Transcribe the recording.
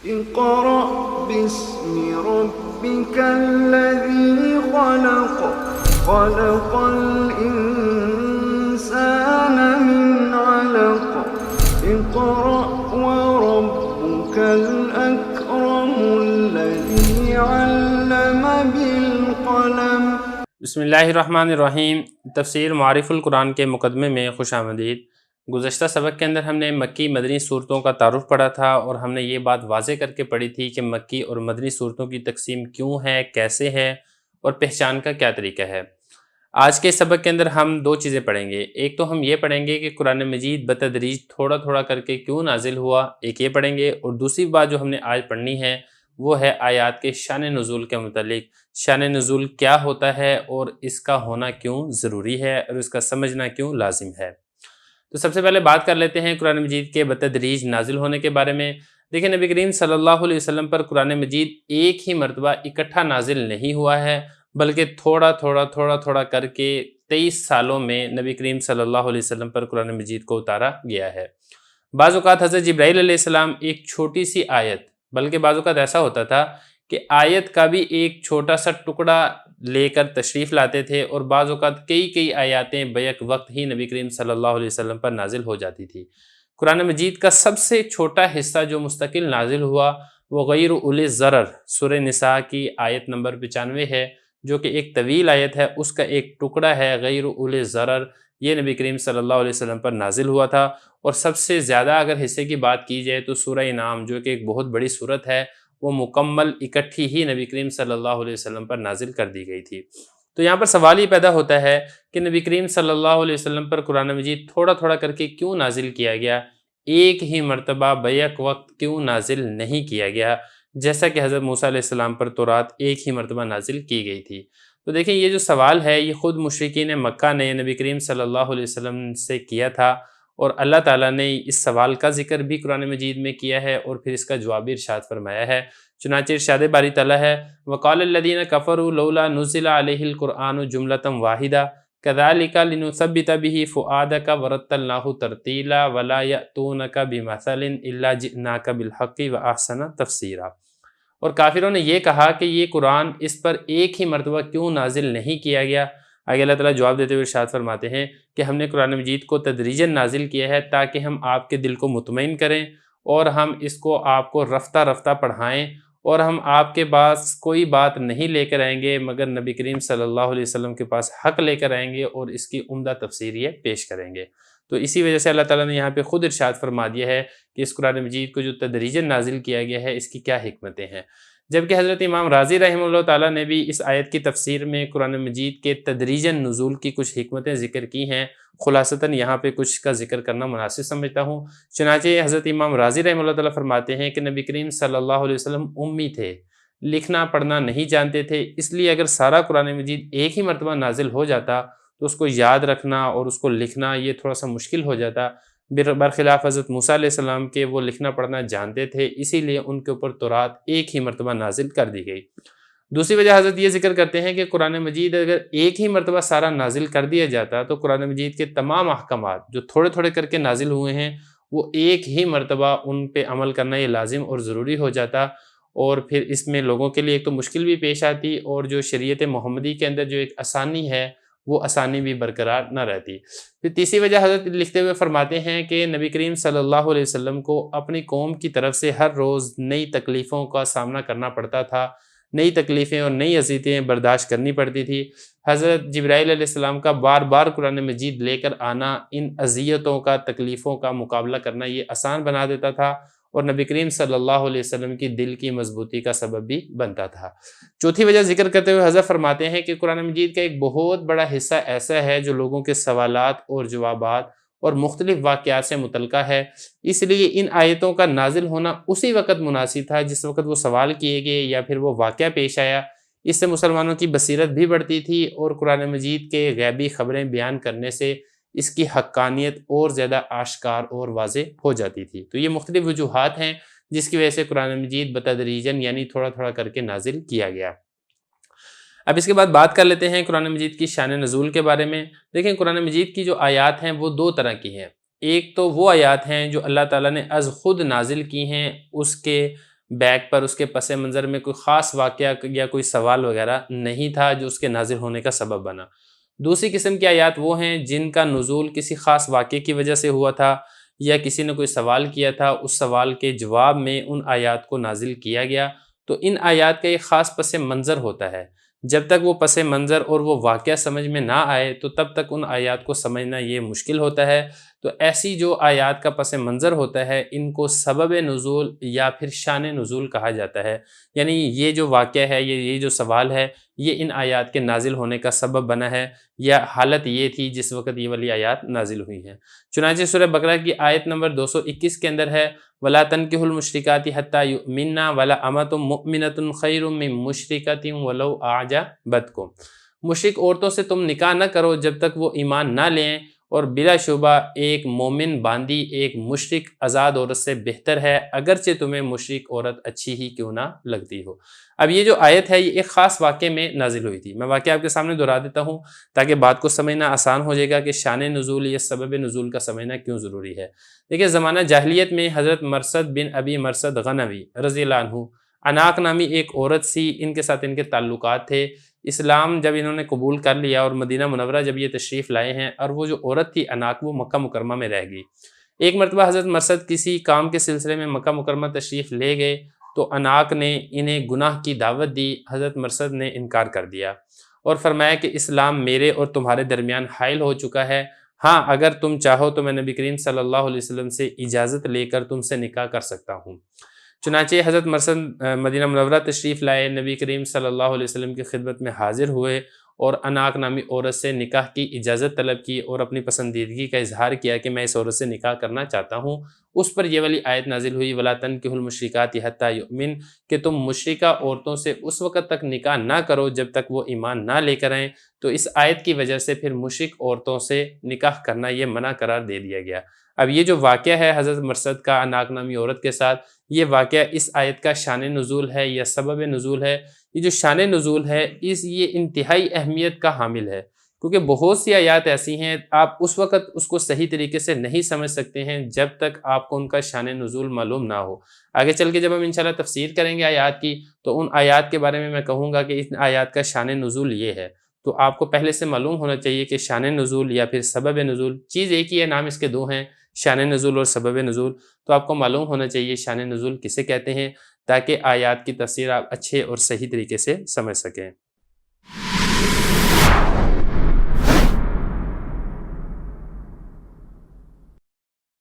اقرأ باسم ربك الذي خلق خلق الإنسان من علق اقرأ وربك الأكرم الذي علم بالقلم۔ بسم اللہ الرحمن الرحیم۔ تفسیر معارف القرآن کے مقدمے میں خوش آمدید۔ گزشتہ سبق کے اندر ہم نے مکی مدنی صورتوں کا تعارف پڑھا تھا اور ہم نے یہ بات واضح کر کے پڑھی تھی کہ مکی اور مدنی صورتوں کی تقسیم کیوں ہے، کیسے ہے اور پہچان کا کیا طریقہ ہے۔ آج کے سبق کے اندر ہم دو چیزیں پڑھیں گے۔ ایک تو ہم یہ پڑھیں گے کہ قرآن مجید بتدریج تھوڑا تھوڑا کر کے کیوں نازل ہوا، ایک یہ پڑھیں گے، اور دوسری بات جو ہم نے آج پڑھنی ہے وہ ہے آیات کے شان نزول کے متعلق۔ شان نزول کیا ہوتا ہے اور اس کا ہونا کیوں ضروری ہے اور اس کا سمجھنا کیوں لازم ہے۔ تو سب سے پہلے بات کر لیتے ہیں قرآن مجید کے بتدریج نازل ہونے کے بارے میں۔ دیکھیں، نبی کریم صلی اللہ علیہ وسلم پر قرآن مجید ایک ہی مرتبہ اکٹھا نازل نہیں ہوا ہے، بلکہ تھوڑا تھوڑا کر کے 23 سالوں میں نبی کریم صلی اللہ علیہ وسلم پر قرآن مجید کو اتارا گیا ہے۔ بعض اوقات حضرت جبرائیل علیہ السلام ایک چھوٹی سی آیت، بلکہ بعض اوقات ایسا ہوتا تھا کہ آیت کا بھی ایک چھوٹا سا ٹکڑا لے کر تشریف لاتے تھے، اور بعض اوقات کئی آیاتیں بیک وقت ہی نبی کریم صلی اللہ علیہ وسلم پر نازل ہو جاتی تھی۔ قرآن مجید کا سب سے چھوٹا حصہ جو مستقل نازل ہوا وہ غیر اولی الضرر سورہ نساء کی آیت نمبر 95 ہے، جو کہ ایک طویل آیت ہے، اس کا ایک ٹکڑا ہے غیر اولی الضرر، یہ نبی کریم صلی اللہ علیہ وسلم پر نازل ہوا تھا۔ اور سب سے زیادہ اگر حصے کی بات کی جائے تو سورہ انعام، جو کہ ایک بہت بڑی سورت ہے، وہ مکمل اکٹھی ہی نبی کریم صلی اللہ علیہ وسلم پر نازل کر دی گئی تھی۔ تو یہاں پر سوال یہ پیدا ہوتا ہے کہ نبی کریم صلی اللہ علیہ وسلم پر قرآن مجید تھوڑا کر کے کیوں نازل کیا گیا، ایک ہی مرتبہ بیک وقت کیوں نازل نہیں کیا گیا، جیسا کہ حضرت موسیٰ علیہ السلام پر تورات ایک ہی مرتبہ نازل کی گئی تھی۔ تو دیکھیں، یہ جو سوال ہے یہ خود مشرکین مکہ نے نبی کریم صلی اللہ علیہ وسلم سے کیا تھا، اور اللہ تعالیٰ نے اس سوال کا ذکر بھی قرآن مجید میں کیا ہے اور پھر اس کا جواب بھی ارشاد فرمایا ہے۔ چنانچہ ارشاد باری تعالیٰ ہے، وَقَالَ الَّذِينَ كَفَرُوا لَوْلَا نُزِّلَ عَلَيْهِ الْقُرْآنُ جُمْلَةً وَاحِدَةً كَذَلِكَ لِنُثَبِّتَ بِهِ فُؤَادَكَ وَرَتَّلْنَاهُ تَرْتِيلًا وَلَا يَأْتُونَكَ بِمَثَلٍ إِلَّا جِئْنَاكَ بِالْحَقِّ وَأَحْسَنَ تَفْسِيرًا۔ اور کافروں نے یہ کہا کہ یہ قرآن اس پر ایک ہی مرتبہ کیوں نازل نہیں کیا گیا۔ آگے اللہ تعالیٰ جواب دیتے ہوئے ارشاد فرماتے ہیں کہ ہم نے قرآن مجید کو تدریجاً نازل کیا ہے تاکہ ہم آپ کے دل کو مطمئن کریں، اور ہم اس کو آپ کو رفتہ پڑھائیں، اور ہم آپ کے پاس کوئی بات نہیں لے کر آئیں گے مگر نبی کریم صلی اللہ علیہ وسلم کے پاس حق لے کر آئیں گے اور اس کی عمدہ تفسیر یہ پیش کریں گے۔ تو اسی وجہ سے اللہ تعالیٰ نے یہاں پہ خود ارشاد فرما دیا ہے کہ اس قرآن مجید کو جو تدریجاً نازل کیا گیا ہے اس کی کیا حکمتیں ہیں۔ جبکہ حضرت امام رازی رحمہ اللہ تعالیٰ نے بھی اس آیت کی تفسیر میں قرآن مجید کے تدریجاً نزول کی کچھ حکمتیں ذکر کی ہیں، خلاصتاً یہاں پہ کچھ کا ذکر کرنا مناسب سمجھتا ہوں۔ چنانچہ حضرت امام رازی رحمہ اللہ تعالیٰ فرماتے ہیں کہ نبی کریم صلی اللہ علیہ وسلم امی تھے، لکھنا پڑھنا نہیں جانتے تھے، اس لیے اگر سارا قرآن مجید ایک ہی مرتبہ نازل ہو جاتا تو اس کو یاد رکھنا اور اس کو لکھنا یہ تھوڑا سا مشکل ہو جاتا۔ برخلاف حضرت موسیٰ علیہ السلام کے وہ لکھنا پڑھنا جانتے تھے، اسی لیے ان کے اوپر تورات ایک ہی مرتبہ نازل کر دی گئی۔ دوسری وجہ حضرت یہ ذکر کرتے ہیں کہ قرآن مجید اگر ایک ہی مرتبہ سارا نازل کر دیا جاتا تو قرآن مجید کے تمام احکامات جو تھوڑے کر کے نازل ہوئے ہیں وہ ایک ہی مرتبہ ان پہ عمل کرنا یہ لازم اور ضروری ہو جاتا، اور پھر اس میں لوگوں کے لیے ایک تو مشکل بھی پیش آتی، اور جو شریعت محمدی کے اندر جو ایک آسانی ہے وہ آسانی بھی برقرار نہ رہتی۔ پھر تیسری وجہ حضرت لکھتے ہوئے فرماتے ہیں کہ نبی کریم صلی اللہ علیہ وسلم کو اپنی قوم کی طرف سے ہر روز نئی تکلیفوں کا سامنا کرنا پڑتا تھا، نئی تکلیفیں اور نئی اذیتیں برداشت کرنی پڑتی تھی۔ حضرت جبرائیل علیہ السلام کا بار قرآن مجید لے کر آنا ان اذیتوں کا، تکلیفوں کا مقابلہ کرنا یہ آسان بنا دیتا تھا، اور نبی کریم صلی اللہ علیہ وسلم کی دل کی مضبوطی کا سبب بھی بنتا تھا۔ چوتھی وجہ ذکر کرتے ہوئے حضرت فرماتے ہیں کہ قرآن مجید کا ایک بہت بڑا حصہ ایسا ہے جو لوگوں کے سوالات اور جوابات اور مختلف واقعات سے متعلقہ ہے، اس لیے ان آیتوں کا نازل ہونا اسی وقت مناسب تھا جس وقت وہ سوال کیے گئے یا پھر وہ واقعہ پیش آیا۔ اس سے مسلمانوں کی بصیرت بھی بڑھتی تھی، اور قرآن مجید کے غیبی خبریں بیان کرنے سے اس کی حقانیت اور زیادہ آشکار اور واضح ہو جاتی تھی۔ تو یہ مختلف وجوہات ہیں جس کی وجہ سے قرآن مجید بتدریجاً یعنی تھوڑا کر کے نازل کیا گیا۔ اب اس کے بعد بات کر لیتے ہیں قرآن مجید کی شان نزول کے بارے میں۔ دیکھیں، قرآن مجید کی جو آیات ہیں وہ دو طرح کی ہیں۔ ایک تو وہ آیات ہیں جو اللہ تعالیٰ نے از خود نازل کی ہیں، اس کے بیک پر اس کے پس منظر میں کوئی خاص واقعہ یا کوئی سوال وغیرہ نہیں تھا جو اس کے نازل ہونے کا سبب بنا۔ دوسری قسم کی آیات وہ ہیں جن کا نزول کسی خاص واقعے کی وجہ سے ہوا تھا یا کسی نے کوئی سوال کیا تھا، اس سوال کے جواب میں ان آیات کو نازل کیا گیا۔ تو ان آیات کا ایک خاص پس منظر ہوتا ہے، جب تک وہ پس منظر اور وہ واقعہ سمجھ میں نہ آئے تو تب تک ان آیات کو سمجھنا یہ مشکل ہوتا ہے۔ تو ایسی جو آیات کا پس منظر ہوتا ہے ان کو سبب نزول یا پھر شان نزول کہا جاتا ہے، یعنی یہ جو واقعہ ہے، یہ جو سوال ہے، یہ ان آیات کے نازل ہونے کا سبب بنا ہے، یا حالت یہ تھی جس وقت یہ والی آیات نازل ہوئی ہیں۔ چنانچہ سورہ بقرہ کی آیت نمبر 221 کے اندر ہے وَلَا تَنْكِحُوا الْمُشْرِكَاتِ حَتَّى يُؤْمِنَّ وَلَأَمَةٌ مُؤْمِنَةٌ خَيْرٌ مِّن مُشْرِكَةٍ وَلَوْ أَعْجَبَتْكُمْ، مشرک عورتوں سے تم نکاح نہ کرو جب تک وہ ایمان نہ لیں، اور بلا شبہ ایک مومن باندی ایک مشرک آزاد عورت سے بہتر ہے، اگرچہ تمہیں مشرک عورت اچھی ہی کیوں نہ لگتی ہو۔ اب یہ جو آیت ہے یہ ایک خاص واقعے میں نازل ہوئی تھی۔ میں واقعہ آپ کے سامنے دہرا دیتا ہوں تاکہ بات کو سمجھنا آسان ہو جائے گا کہ شان نزول یا سبب نزول کا سمجھنا کیوں ضروری ہے۔ دیکھیں، زمانہ جاہلیت میں حضرت مرثد بن ابی مرثد غنوی رضی اللہ عنہ، عناق نامی ایک عورت سی، ان کے ساتھ ان کے تعلقات تھے۔ اسلام جب انہوں نے قبول کر لیا اور مدینہ منورہ جب یہ تشریف لائے ہیں، اور وہ جو عورت تھی عناق، وہ مکہ مکرمہ میں رہ گئی۔ ایک مرتبہ حضرت مرثد کسی کام کے سلسلے میں مکہ مکرمہ تشریف لے گئے تو عناق نے انہیں گناہ کی دعوت دی۔ حضرت مرثد نے انکار کر دیا اور فرمایا کہ اسلام میرے اور تمہارے درمیان حائل ہو چکا ہے، ہاں اگر تم چاہو تو میں نبی کریم صلی اللہ علیہ وسلم سے اجازت لے کر تم سے نکاح کر سکتا ہوں۔ چنانچہ حضرت مرثد مدینہ منورہ تشریف لائے، نبی کریم صلی اللہ علیہ وسلم کی خدمت میں حاضر ہوئے اور عناق نامی عورت سے نکاح کی اجازت طلب کی اور اپنی پسندیدگی کا اظہار کیا کہ میں اس عورت سے نکاح کرنا چاہتا ہوں۔ اس پر یہ والی آیت نازل ہوئی وَلَا تَنْكِحُوا الْمُشْرِكَاتِ حَتَّى يُؤْمِنَّ، کہ تم مشرکہ عورتوں سے اس وقت تک نکاح نہ کرو جب تک وہ ایمان نہ لے کر آئیں۔ تو اس آیت کی وجہ سے پھر مشرک عورتوں سے نکاح کرنا یہ منع قرار دے دیا گیا۔ اب یہ جو واقعہ ہے حضرت مرثد کا عناق نامی عورت کے ساتھ، یہ واقعہ اس آیت کا شان نزول ہے یا سبب نزول ہے۔ یہ جو شان نزول ہے یہ انتہائی اہمیت کا حامل ہے، کیونکہ بہت سی آیات ایسی ہیں آپ اس وقت اس کو صحیح طریقے سے نہیں سمجھ سکتے ہیں جب تک آپ کو ان کا شان نزول معلوم نہ ہو۔ آگے چل کے جب ہم انشاءاللہ تفسیر کریں گے آیات کی تو ان آیات کے بارے میں کہوں گا کہ ان آیات کا شان نزول یہ ہے۔ تو آپ کو پہلے سے معلوم ہونا چاہیے کہ شان نزول یا پھر سبب نزول چیز ایک ہی ہے، نام اس کے دو ہیں، شان نزول اور سبب نزول۔ تو آپ کو معلوم ہونا چاہیے شان نزول کسے کہتے ہیں تاکہ آیات کی تفسیر آپ اچھے اور صحیح طریقے سے سمجھ سکیں۔